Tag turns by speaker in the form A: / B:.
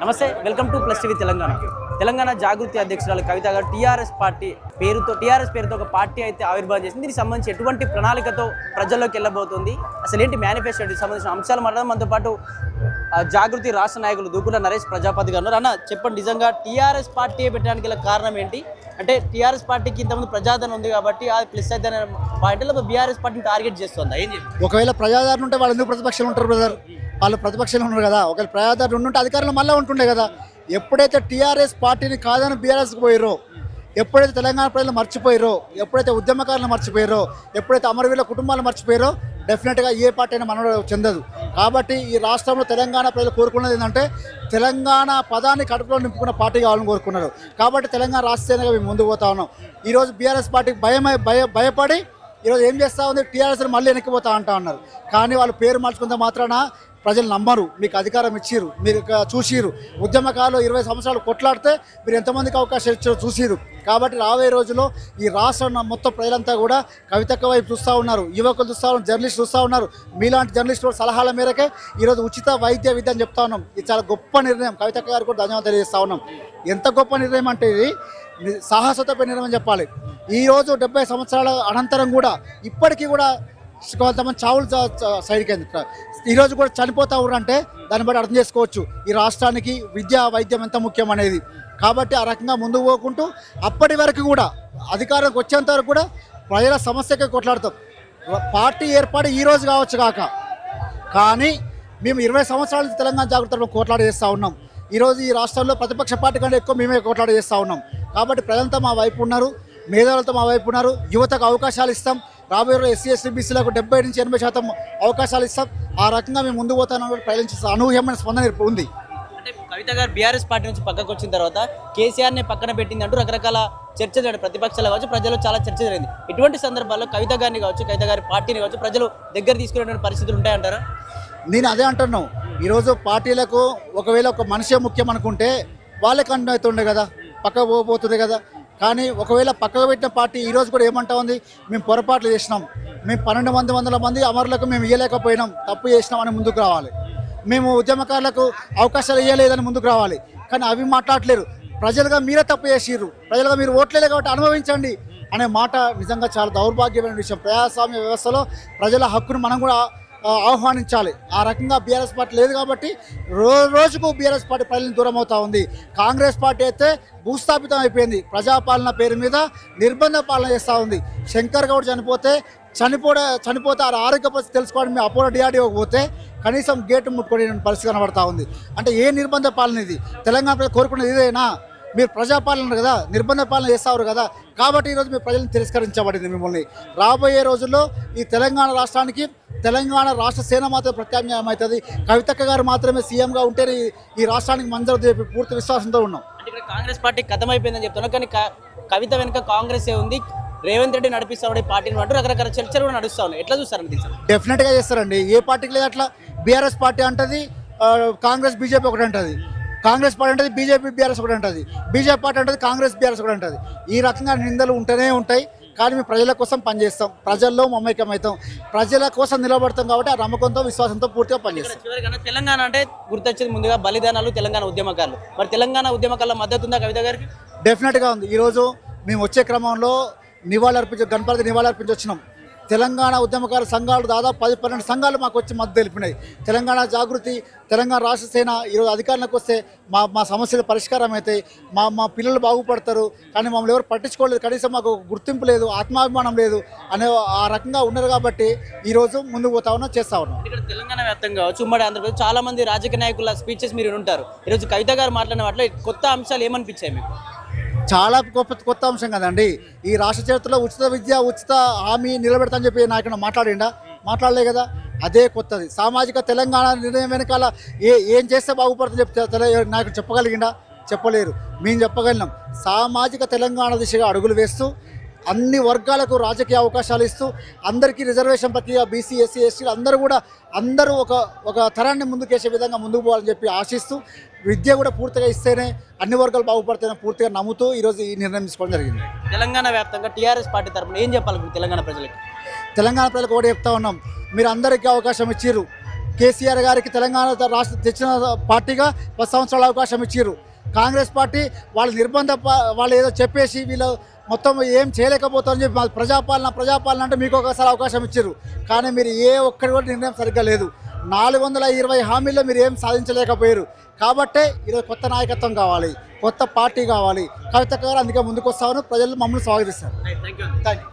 A: నమస్తే welcome to plus TV Telangana Jagruthi అధ్యక్షురాలు కవిత గారు టీఆర్ఎస్ పేరుతో ఒక పార్టీ అయితే ఆవిర్భావం చేసింది. దీనికి సంబంధించి ఎటువంటి ప్రణాళికతో ప్రజల్లోకి వెళ్ళబోతుంది, అసలు ఏంటి మేనిఫెస్టోకి సంబంధించిన అంశాలు మాట్లాడడం. మనతో పాటు జాగృతి రాష్ట్ర నాయకులు దూకుల నరేష్ ప్రజాపతి గారు ఉన్నారు. అన్న చెప్పండి, నిజంగా టీఆర్ఎస్ పార్టీ పెట్టడానికి గల కారణం ఏంటి? అంటే టీఆర్ఎస్ పార్టీకి ఇంతకుముందు ప్రజాదరణ ఉంది కాబట్టి అది ప్లస్ అయితే పాయింట్లో బీఆర్ఎస్ పార్టీని టార్గెట్ చేస్తుందా? ఏం చెప్పి
B: ఒకవేళ ప్రజాదరణ ఉంటే వాళ్ళు ఎందుకు ప్రతిపక్షాలు ఉంటారు బ్రదర్? వాళ్ళు ప్రతిపక్షాలు ఉన్నారు కదా. ఒకవేళ ప్రజాదరణ ఉంటే అధికారంలో మళ్ళీ ఉంటుండే కదా. ఎప్పుడైతే టీఆర్ఎస్ పార్టీని కాదని బీఆర్ఎస్కి పోయారో, ఎప్పుడైతే తెలంగాణ ప్రజలు మర్చిపోయారో, ఎప్పుడైతే ఉద్యమకారులు మర్చిపోయారో, ఎప్పుడైతే అమరవీరుల కుటుంబాలు మర్చిపోయారో డెఫినెట్గా ఏ పార్టీ అయినా మనలో చెందదు. కాబట్టి ఈ రాష్ట్రంలో తెలంగాణ ప్రజలు కోరుకున్నది ఏంటంటే తెలంగాణ పదాన్ని కడుపులో నింపుకున్న పార్టీ కావాలని కోరుకున్నారు. కాబట్టి తెలంగాణ రాష్ట్రీయంగా మేము ముందుకు పోతా ఉన్నాం. ఈరోజు బీఆర్ఎస్ పార్టీకి భయపడి ఈరోజు ఏం చేస్తూ ఉంది, టీఆర్ఎస్ మళ్ళీ వెనక్కిపోతా అంటా ఉన్నారు. కానీ వాళ్ళు పేరు మార్చుకున్న మాత్రాన ప్రజలు నమ్మరు. మీకు అధికారం ఇచ్చిరు, మీరు చూసిరు. ఉద్యమకాలు 20 సంవత్సరాలు కొట్లాడితే మీరు ఎంతమందికి అవకాశం ఇచ్చారో చూసిరు. కాబట్టి రాబోయే రోజుల్లో ఈ రాష్ట్రం మొత్తం ప్రజలంతా కూడా కవితక్క వైపు చూస్తూ ఉన్నారు, యువకులు చూస్తూ ఉన్నారు, జర్నలిస్టులు చూస్తూ ఉన్నారు. మీలాంటి జర్నలిస్టుల సలహాల మేరకే ఈరోజు ఉచిత వైద్య విద్య అని చెప్తా ఉన్నాం. ఇది చాలా గొప్ప నిర్ణయం. కవితక్క గారు కూడా ధన్యవాదాలు తెలియజేస్తూ ఉన్నాం. ఎంత గొప్ప నిర్ణయం అంటే ఇది సాహసోపేత నిర్ణయం చెప్పాలి. ఈరోజు 70 సంవత్సరాల అనంతరం కూడా ఇప్పటికీ కూడా కొంతమంది చావులు సైడ్కి ఈరోజు కూడా చనిపోతూ ఉన్నారంటే దాన్ని బట్టి అర్థం చేసుకోవచ్చు ఈ రాష్ట్రానికి విద్య వైద్యం ఎంత ముఖ్యం అనేది. కాబట్టి ఆ రకంగా ముందుకు పోకుంటూ అప్పటి వరకు కూడా అధికారంకి వచ్చేంత వరకు కూడా ప్రజల సమస్యకే కొట్లాడతాం. పార్టీ ఏర్పాటు ఈరోజు కావచ్చు కాక, కానీ మేము 20 సంవత్సరాల నుంచి తెలంగాణ జాగృతిలో కోట్లాడ చేస్తూ ఉన్నాం. ఈరోజు ఈ రాష్ట్రంలో ప్రతిపక్ష పార్టీ కంటే ఎక్కువ మేమే కోట్లాడ చేస్తూ ఉన్నాం. కాబట్టి ప్రజలంతా మా వైపు ఉన్నారు, మేధావులతో మా వైపు ఉన్నారు. యువతకు అవకాశాలు ఇస్తాం. రాబోయే ఎస్సీ ఎస్టీ బీసీలకు 70 నుంచి 80% అవకాశాలు ఇస్తాం. ఆ రకంగా మేము ముందుకు పోతామని ప్రజల అనూహ్యమైన స్పందన ఉంది.
A: అంటే కవిత గారు బీఆర్ఎస్ పార్టీ నుంచి పక్కకు వచ్చిన తర్వాత కేసీఆర్ని పక్కన పెట్టింది అంటూ రకరకాల చర్చ జరిగింది. ప్రతిపక్షాలు కావచ్చు, ప్రజలు చాలా చర్చ జరిగింది. ఇటువంటి సందర్భాల్లో కవిత గారిని కావచ్చు, కవిత గారి పార్టీని కావచ్చు ప్రజలు దగ్గర తీసుకునేటువంటి పరిస్థితులు ఉంటాయంటారా?
B: నేను అదే అంటున్నాను. ఈరోజు పార్టీలకు ఒకవేళ ఒక మనిషే ముఖ్యం అనుకుంటే వాళ్ళే కంటిన్యూ అవుతుండే కదా, పక్కకు పోతుండే కదా. కానీ ఒకవేళ పక్కకు పెట్టిన పార్టీ ఈరోజు కూడా ఏమంటా ఉంది, మేము పొరపాట్లు చేసినాం, మేము 1200 మంది అమరులకు మేము ఇవ్వలేకపోయినాం, తప్పు చేసినాం అని ముందుకు రావాలి. మేము ఉద్యమకారులకు అవకాశాలు ఇవ్వలేదని ముందుకు రావాలి. కానీ అవి మాట్లాడలేరు. ప్రజలుగా మీరే తప్పు చేసిర్రు, ప్రజలుగా మీరు ఓట్లేదు కాబట్టి అనుభవించండి అనే మాట నిజంగా చాలా దౌర్భాగ్యమైన విషయం. ప్రజాస్వామ్య వ్యవస్థలో ప్రజల హక్కును మనం కూడా ఆహ్వానించాలి. ఆ రకంగా బీఆర్ఎస్ పార్టీ లేదు కాబట్టి రోజుకు బీఆర్ఎస్ పార్టీ ప్రజలను దూరం అవుతూ ఉంది. కాంగ్రెస్ పార్టీ అయితే భూస్థాపితం అయిపోయింది. ప్రజాపాలన పేరు మీద నిర్బంధ పాలన చేస్తూ ఉంది. శంకర్ గౌడ్ చనిపోతే ఆ ఆరోగ్య పరిస్థితి తెలుసుకోవడం మేము అపోలో డిఆర్డీఓకి పోతే కనీసం గేటు ముట్టుకొని పరిస్థితి కనబడతా ఉంది. అంటే ఏ నిర్బంధ పాలన ఇది? తెలంగాణ ప్రజలు కోరుకున్నది ఇదేనా? మీరు ప్రజాపాలన కదా, నిర్బంధ పాలన చేస్తారు కదా. కాబట్టి ఈరోజు మీ ప్రజలను తిరస్కరించబడింది. మిమ్మల్ని రాబోయే రోజుల్లో ఈ తెలంగాణ రాష్ట్రానికి తెలంగాణ రాష్ట్ర సేన మాత్రం ప్రత్యామ్నాయం అవుతుంది. కవితక్క గారు మాత్రమే సీఎంగా ఉంటేనే ఈ రాష్ట్రానికి మంజూరు చెప్పి పూర్తి విశ్వాసంతో ఉన్నాం.
A: అంటే ఇక్కడ కాంగ్రెస్ పార్టీ కథమైపోయిందని చెప్తున్నాం, కానీ కవిత వెనుక కాంగ్రెస్ ఉంది, రేవంత్ రెడ్డి నడిపిస్తాడు ఈ పార్టీని అంటూ రకరకాల చర్చలు కూడా నడుస్తూ ఉన్నాయి. ఎట్లా చూస్తారని
B: డెఫినెట్గా చేస్తారండి. ఏ పార్టీకి లేదు అట్లా. బీఆర్ఎస్ పార్టీ అంటది, కాంగ్రెస్ బీజేపీ ఒకటి అంటది, కాంగ్రెస్ పార్టీ అంటది బీజేపీ బీఆర్ఎస్ ఒకటి అంటది, బీజేపీ పార్టీ అంటది కాంగ్రెస్ బీఆర్ఎస్ ఒకటి అంటది. ఈ రకంగా నిందలు ఉంటూనే ఉంటాయి. కానీ మేము ప్రజల కోసం పనిచేస్తాం, ప్రజల్లో మమైక్యం అవుతాం, ప్రజల కోసం నిలబడతాం. కాబట్టి ఆ నమ్మకంతో విశ్వాసంతో పూర్తిగా పనిచేస్తాం.
A: తెలంగాణ అంటే గుర్తొచ్చేది ముందుగా బలిదానాలు, తెలంగాణ ఉద్యమకారులు. మరి తెలంగాణ ఉద్యమకారుల మద్దతు ఉందా కవిత గారికి?
B: డెఫినెట్గా ఉంది. ఈరోజు మేము వచ్చే క్రమంలో గణపతి నివాళులర్పించి వచ్చినాం. తెలంగాణ ఉద్యమకారుల సంఘాలు దాదాపు 10-12 సంఘాలు మాకు వచ్చి మద్దతు తెలిపినాయి. తెలంగాణ జాగృతి, తెలంగాణ రాష్ట్ర సేన ఈరోజు అధికారంలోకి వస్తే మా సమస్యలు పరిష్కారం అవుతాయి, మా పిల్లలు బాగుపడతారు. కానీ మమ్మల్ని ఎవరు పట్టించుకోలేదు, కనీసం మాకు గుర్తింపు లేదు, ఆత్మాభిమానం లేదు అనే ఆ రకంగా ఉన్నారు. కాబట్టి ఈరోజు ముందుకు పోతా ఉన్నాం, చేస్తూ ఉన్నాం.
A: ఇక్కడ తెలంగాణ వ్యాప్తంగా ఉమ్మడి ఆంధ్రప్రదేశ్ చాలా మంది రాజకీయ నాయకుల స్పీచెస్ మీరు ఉంటారు. ఈరోజు కవిత గారు మాట్లాడిన వాటిలో కొత్త అంశాలు ఏమనిపించాయి మీకు?
B: చాలా కొత్త అంశం కదండి. ఈ రాష్ట్ర చరిత్రలో ఉచిత విద్య, ఉచిత హామీ నిలబెడతా అని చెప్పి నాయకుడు మాట్లాడలే కదా. అదే కొత్తది. సామాజిక తెలంగాణ నిర్ణయం వెనకాల ఏం చేస్తే బాగుపడుతుంది చెప్తే నాయకుడు చెప్పలేరు. మేము చెప్పగలిగినాం. సామాజిక తెలంగాణ దిశగా అడుగులు వేస్తూ అన్ని వర్గాలకు రాజకీయ అవకాశాలు ఇస్తూ అందరికీ రిజర్వేషన్ ప్రక్రియ, బీసీ ఎస్సీ ఎస్టీలు అందరూ ఒక తరాన్ని ముందుకేసే విధంగా ముందుకు పోవాలని చెప్పి ఆశిస్తూ విద్య కూడా పూర్తిగా ఇస్తేనే అన్ని వర్గాలు బాగుపడతాయని పూర్తిగా నమ్ముతూ ఈరోజు ఈ నిర్ణయం తీసుకోవడం జరిగింది.
A: తెలంగాణ వ్యాప్తంగా టీఆర్ఎస్ పార్టీ తరఫున ఏం చెప్పాలి తెలంగాణ ప్రజలకు?
B: తెలంగాణ ప్రజలకు ఒకటి చెప్తా ఉన్నాం, మీరు అందరికీ అవకాశం ఇచ్చిర్రు. కేసీఆర్ గారికి తెలంగాణ రాష్ట్ర తెచ్చిన పార్టీగా 10 సంవత్సరాల అవకాశం ఇచ్చారు. కాంగ్రెస్ పార్టీ వాళ్ళ వాళ్ళు ఏదో చెప్పేసి వీళ్ళు మొత్తం ఏం చేయలేకపోతారని చెప్పి ప్రజాపాలన అంటే మీకు ఒకసారి అవకాశం ఇచ్చారు. కానీ మీరు ఏ ఒక్కటి కూడా నిర్ణయం సరిగ్గా లేదు. 420 హామీల్లో మీరు ఏం సాధించలేకపోయారు. కాబట్టే ఈరోజు కొత్త నాయకత్వం కావాలి, కొత్త పార్టీ కావాలి. కవిత గారు అందుకే ముందుకు వస్తామని ప్రజలు మమ్మల్ని స్వాగతిస్తారు.
A: Thank you.